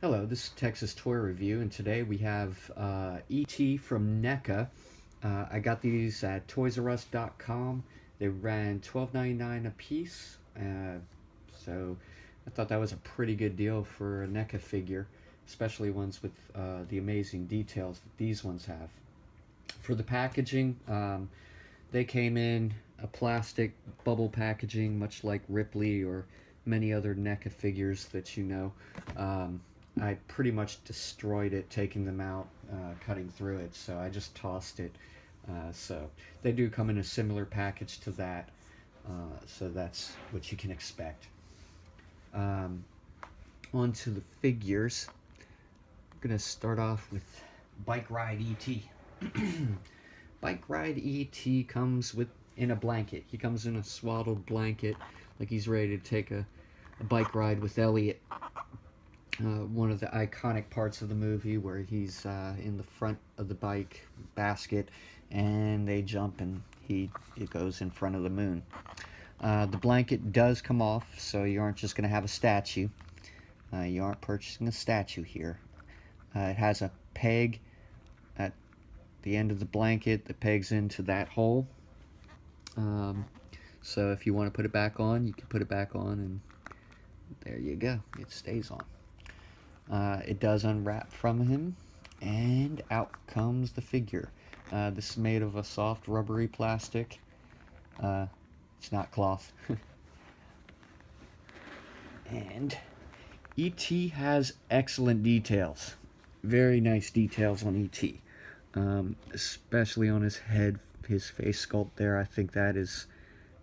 Hello, this is Texas Toy Review, and today we have E.T. from Neca. I got these at toysrus.com. They ran $12.99 a piece, so I thought that was a pretty good deal for a Neca figure, especially ones with the amazing details that these ones have. For the packaging, they came in a plastic bubble packaging, much like Ripley or many other NECA figures that you know. I pretty much destroyed it, taking them out, cutting through it, so I just tossed it. So they do come in a similar package to that, so that's what you can expect. On to the figures. I'm going to start off with Bike Ride E.T. Bike Ride E.T. comes in a blanket. He comes in a swaddled blanket, like he's ready to take a bike ride with Elliot. One of the iconic parts of the movie where he's in the front of the bike basket and they jump and it goes in front of the moon. The blanket does come off, so you aren't just going to have a statue. You aren't purchasing a statue here. It has a peg at the end of the blanket that pegs into that hole. So if you want to put it back on, you can put it back on, and there you go. It stays on. It does unwrap from him, and out comes the figure. This is made of a soft rubbery plastic. It's not cloth. And E.T. has excellent details. Very nice details on E.T. Especially on his head, his face sculpt there. I think that is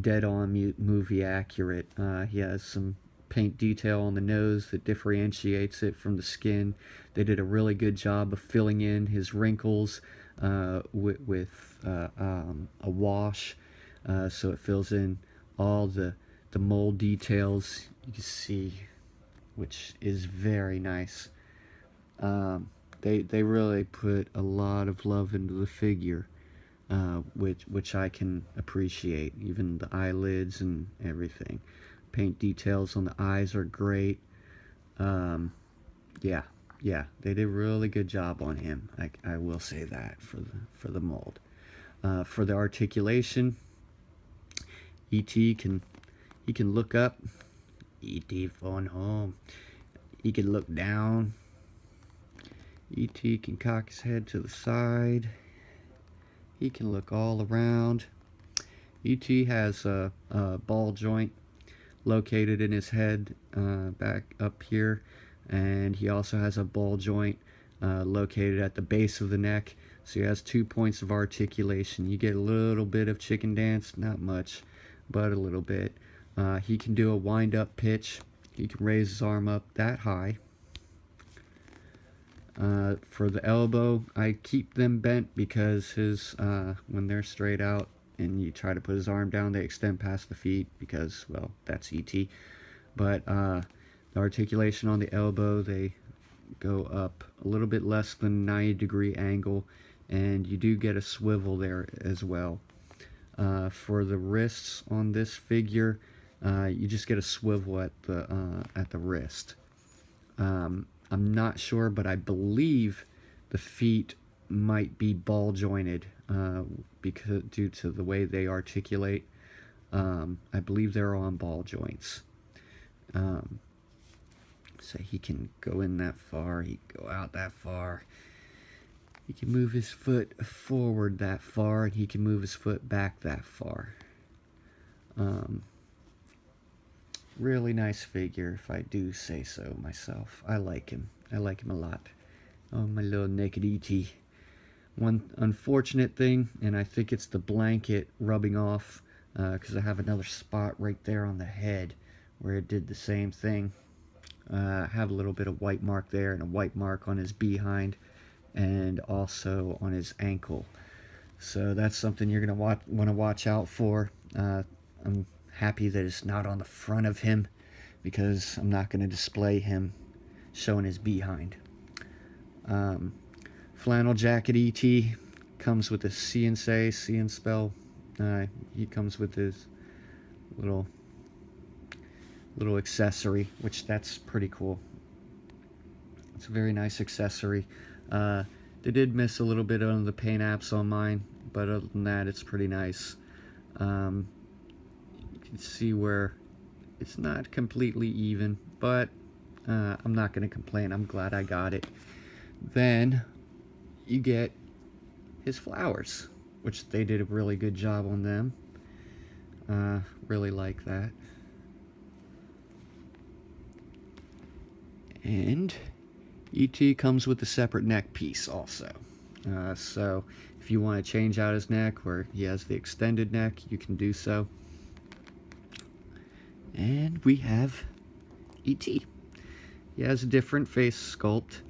dead on movie accurate. He has some paint detail on the nose that differentiates it from the skin. They did a really good job of filling in his wrinkles with a wash, so it fills in all the mold details you can see, which is very nice. They really put a lot of love into the figure, which I can appreciate. Even the eyelids and everything. Paint details on the eyes are great. Yeah, they did a really good job on him. I will say that for the mold. For the articulation, E.T. can look up. E.T. phone home. He can look down. E.T. can cock his head to the side. He can look all around. E.T. has a ball joint located in his head, back up here, and he also has a ball joint located at the base of the neck, so he has 2 points of articulation. You get a little bit of chicken dance, not much, but a little bit. He can do a wind-up pitch. He can raise his arm up that high. For the elbow, I keep them bent because his when they're straight out and you try to put his arm down, they extend past the feet because, well, that's E.T. But the articulation on the elbow, they go up a little bit less than 90-degree angle, and you do get a swivel there as well. For the wrists on this figure, you just get a swivel at the wrist. I'm not sure, but I believe the feet might be ball jointed because due to the way they articulate. I believe they're on ball joints. So he can go in that far, he can go out that far. He can move his foot forward that far, and he can move his foot back that far. Really nice figure, if I do say so myself. I like him. I like him a lot. Oh, my little naked E.T. One unfortunate thing, and I think it's the blanket rubbing off, because I have another spot right there on the head where it did the same thing. I have a little bit of white mark there and a white mark on his behind and also on his ankle. So that's something you're going to want to watch out for. I'm happy that it's not on the front of him because I'm not going to display him showing his behind. Flannel jacket E.T. comes with a see and say, see and spell. He comes with his little accessory, which that's pretty cool. It's a very nice accessory. They did miss a little bit on the paint apps on mine, but other than that, it's pretty nice. You can see where it's not completely even, but I'm not going to complain. I'm glad I got it. Then you get his flowers, which they did a really good job on them. Really like that. And E.T. comes with a separate neck piece also. So if you want to change out his neck, where he has the extended neck, you can do so. And we have E.T. He has a different face sculpt,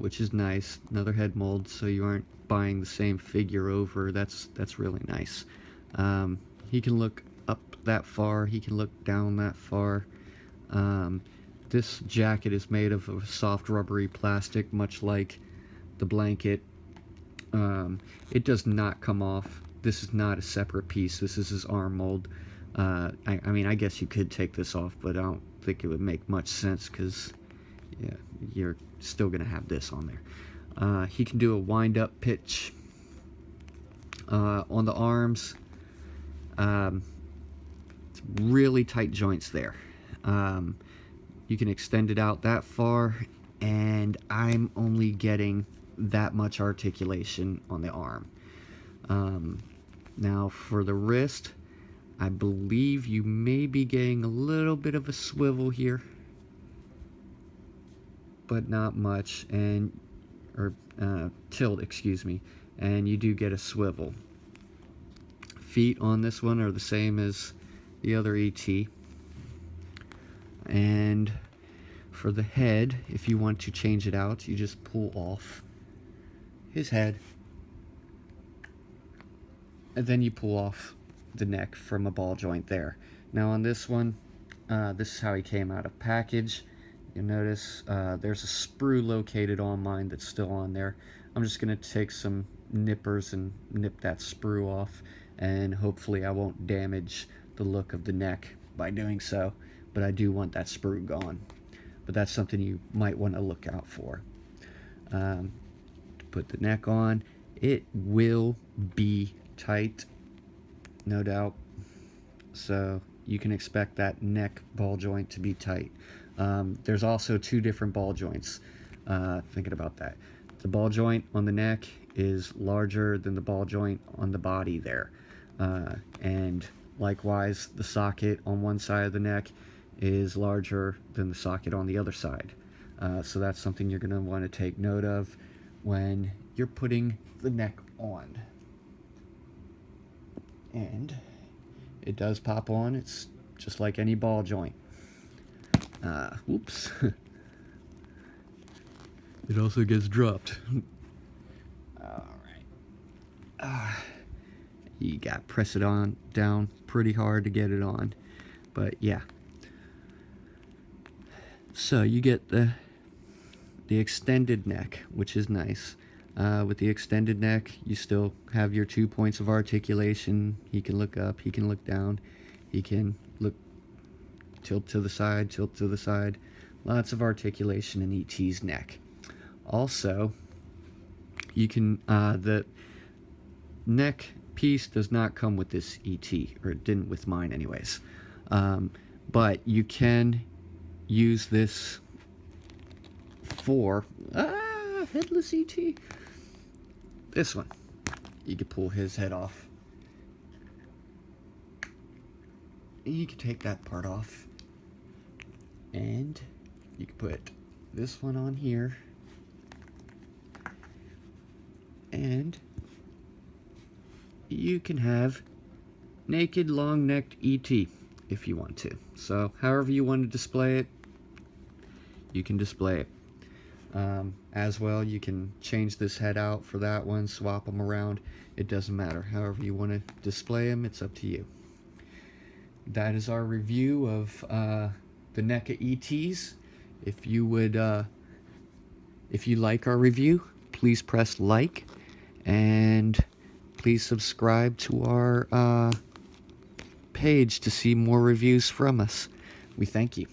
which is nice. Another head mold, so you aren't buying the same figure over. That's really nice. He can look up that far. He can look down that far. This jacket is made of a soft rubbery plastic, much like the blanket. It does not come off. This is not a separate piece. This is his arm mold. I mean, I guess you could take this off, but I don't think it would make much sense because, yeah, you're still going to have this on there. He can do a wind-up pitch on the arms. It's really tight joints there. You can extend it out that far, and I'm only getting that much articulation on the arm. Now for the wrist, I believe you may be getting a little bit of a swivel here, but not much, or tilt, excuse me, and you do get a swivel. Feet on this one are the same as the other E.T. And for the head, if you want to change it out, you just pull off his head, and then you pull off the neck from a ball joint there. Now on this one, this is how he came out of package. You'll notice there's a sprue located on mine that's still on there. I'm just going to take some nippers and nip that sprue off, and hopefully I won't damage the look of the neck by doing so, but I do want that sprue gone. But that's something you might want to look out for. To put the neck on, it will be tight, no doubt, so you can expect that neck ball joint to be tight. There's also two different ball joints, thinking about that. The ball joint on the neck is larger than the ball joint on the body there, and likewise the socket on one side of the neck is larger than the socket on the other side. So that's something you're going to want to take note of when you're putting the neck on. And it does pop on. It's just like any ball joint. Whoops. It also gets dropped. Alright. You got to press it on down pretty hard to get it on. But yeah. So you get the extended neck, which is nice. With the extended neck, you still have your 2 points of articulation. He can look up, he can look down, he can look tilt to the side, tilt to the side. Lots of articulation in E.T.'s neck. Also, you can, the neck piece does not come with this E.T, or it didn't with mine anyways. But you can use this for headless E.T. This one, you can pull his head off. You can take that part off, and you can put this one on here, and you can have naked long-necked E.T. if you want to. So however you want to display it, you can display it. As well, you can change this head out for that one, swap them around. It doesn't matter. However you want to display them, it's up to you. That is our review of the NECA E.Ts. If you would, if you like our review, please press like, and please subscribe to our page to see more reviews from us. We thank you.